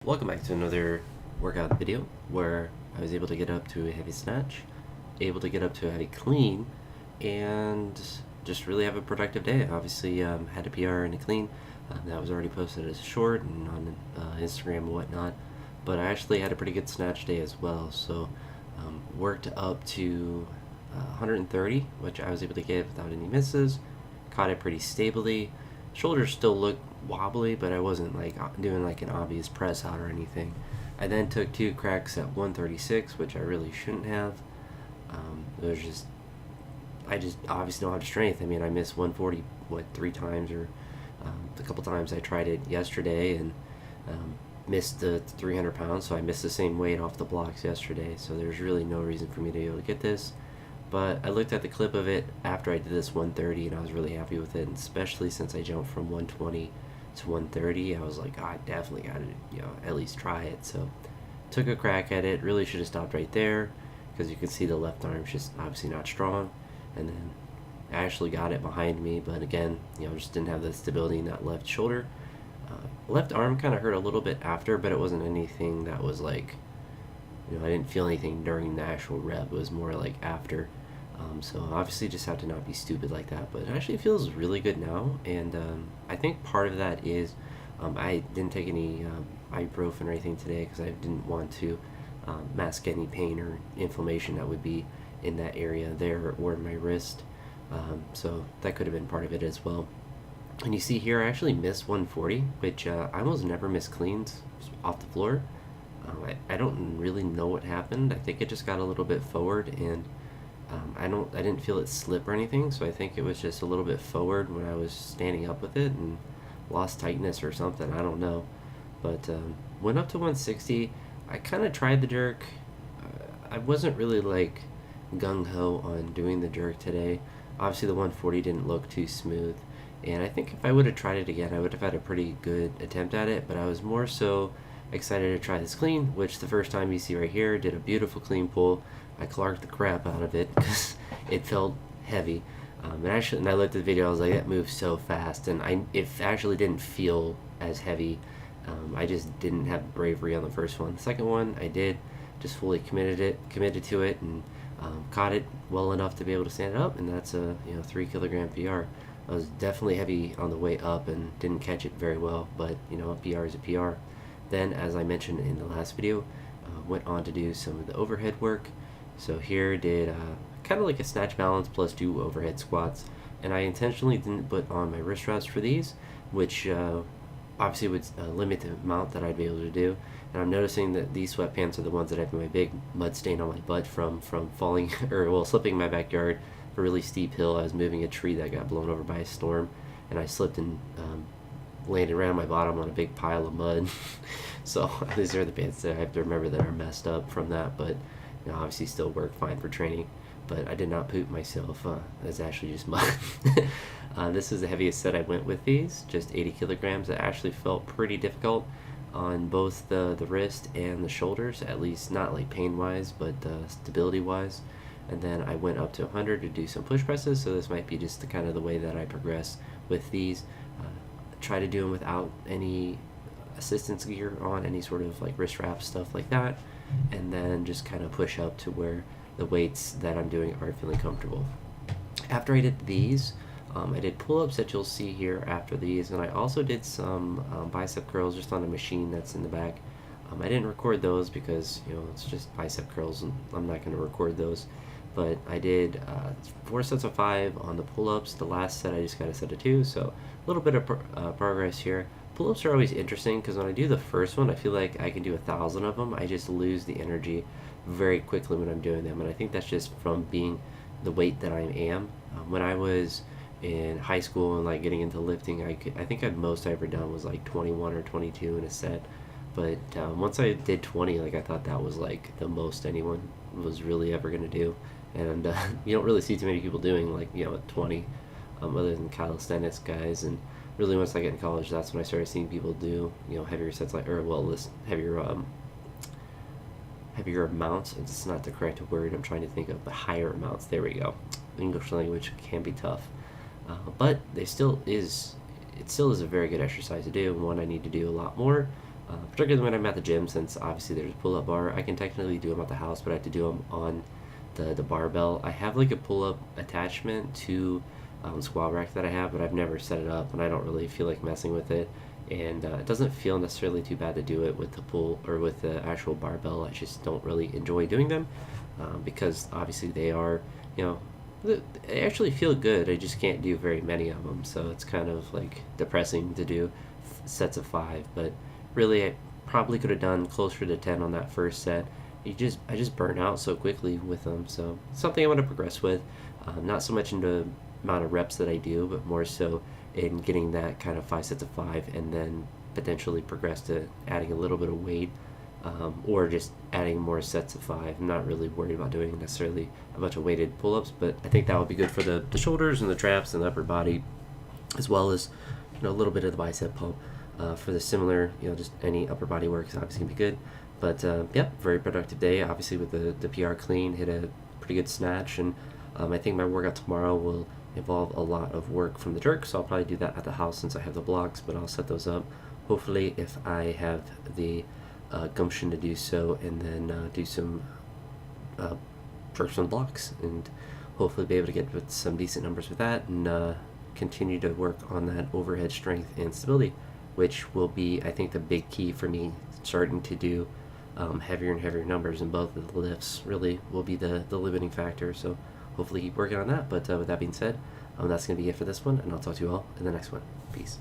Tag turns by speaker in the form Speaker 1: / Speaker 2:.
Speaker 1: Welcome back to another workout video where I was able to get up to a heavy snatch, able to get up to a heavy clean, and just really have a productive day. Obviously, had a PR and a clean that was already posted as a short and on Instagram and whatnot, but I actually had a pretty good snatch day as well. So worked up to 130, which I was able to get without any misses. Caught it pretty stably. Shoulders still look wobbly, but I wasn't like doing like an obvious press out or anything. I then took 2 cracks at 136, which I really shouldn't have. It was just, I just obviously don't have strength. I mean, I missed 140 3 times, or a couple times I tried it yesterday and missed the 300 pounds, so I missed the same weight off the blocks yesterday. So there's really no reason for me to be able to get this. But I looked at the clip of it after I did this 130, and I was really happy with it, and especially since I jumped from 120 to 130. I was like, I definitely got to, at least try it. So took a crack at it. Really should have stopped right there, because you can see the left arm's just obviously not strong. And then I actually got it behind me, but again, just didn't have the stability in that left shoulder. Left arm kind of hurt a little bit after, but it wasn't anything that was like, I didn't feel anything during the actual rep. It was more like after. So obviously just have to not be stupid like that, but it actually feels really good now. And I think part of that is I didn't take any ibuprofen or anything today because I didn't want to mask any pain or inflammation that would be in that area there or in my wrist. So that could have been part of it as well. And you see here I actually missed 140, which I almost never miss cleans off the floor. I don't really know what happened. I think it just got a little bit forward, and I didn't feel it slip or anything, so I think it was just a little bit forward when I was standing up with it and lost tightness or something. I don't know, but went up to 160. I kind of tried the jerk. I wasn't really like gung-ho on doing the jerk today. Obviously the 140 didn't look too smooth, and I think if I would have tried it again I would have had a pretty good attempt at it, but I was more so excited to try this clean, which the first time you see right here, did a beautiful clean pull. I clarked the crap out of it because it felt heavy. And I looked at the video, I was like, that moves so fast, and it actually didn't feel as heavy. I just didn't have the bravery on the first one. The second one, I did, just fully committed to it, and caught it well enough to be able to stand it up, and that's a 3 kilogram PR. I was definitely heavy on the way up and didn't catch it very well, but a PR is a PR. Then, as I mentioned in the last video, went on to do some of the overhead work. So here did kind of like a snatch balance plus 2 overhead squats, and I intentionally didn't put on my wrist straps for these, which obviously would limit the amount that I'd be able to do. And I'm noticing that these sweatpants are the ones that have my big mud stain on my butt from falling, or slipping in my backyard, a really steep hill. I was moving a tree that got blown over by a storm, and I slipped and landed right on my bottom on a big pile of mud. So these are the pants that I have to remember that are messed up from that, but obviously still work fine for training. But I did not poop myself. That's actually just mud. This is the heaviest set I went with these, just 80 kilograms. It actually felt pretty difficult on both the wrist and the shoulders, at least not like pain-wise, but stability-wise. And then I went up to 100 to do some push presses, so this might be just the kind of the way that I progress with these. Try to do them without any assistance gear on, any sort of like wrist wraps, stuff like that, and then just kind of push up to where the weights that I'm doing are feeling comfortable. After I did these, I did pull-ups that you'll see here after these, and I also did some bicep curls just on a machine that's in the back. I didn't record those because it's just bicep curls and I'm not going to record those, but I did 4 sets of 5 on the pull-ups. The last set I just got a set of 2, so a little bit of progress here. Pull-ups are always interesting because when I do the first one, I feel like I can do 1,000 of them. I just lose the energy very quickly when I'm doing them, and I think that's just from being the weight that I am. When I was in high school and like getting into lifting, I think the most I ever done was like 21 or 22 in a set. But once I did 20, like I thought that was like the most anyone was really ever gonna do, and you don't really see too many people doing like 20, other than calisthenics guys. And really once I get in college, that's when I started seeing people do heavier sets, like, or well, this heavier amounts. It's not the correct word I'm trying to think of, but higher amounts. There we go. English language can be tough, but it still is a very good exercise to do, and one I need to do a lot more. particularly when I'm at the gym, since obviously there's a pull-up bar. I can technically do them at the house, but I have to do them on the barbell. I have like a pull-up attachment to squat rack that I have, but I've never set it up, and I don't really feel like messing with it. And it doesn't feel necessarily too bad to do it with the pull or with the actual barbell. I just don't really enjoy doing them because obviously they are, you know, they actually feel good. I just can't do very many of them, so it's kind of like depressing to do sets of 5. But really, I probably could have done closer to 10 on that first set. I just burn out so quickly with them, so it's something I want to progress with. Not so much into amount of reps that I do, but more so in getting that kind of 5 sets of 5, and then potentially progress to adding a little bit of weight, or just adding more sets of 5. I'm not really worried about doing necessarily a bunch of weighted pull-ups, but I think that would be good for the shoulders and the traps and the upper body, as well as a little bit of the bicep pump. For the similar, just any upper body work is obviously gonna be good. But yeah, very productive day. Obviously with the PR clean, hit a pretty good snatch, and I think my workout tomorrow will involve a lot of work from the jerk, so I'll probably do that at the house since I have the blocks, but I'll set those up hopefully if I have the gumption to do so, and then do some jerks on blocks, and hopefully be able to get with some decent numbers with that, and continue to work on that overhead strength and stability, which will be, I think, the big key for me starting to do heavier and heavier numbers in both of the lifts. Really will be the limiting factor, so hopefully keep working on that. But with that being said, that's going to be it for this one, and I'll talk to you all in the next one. Peace.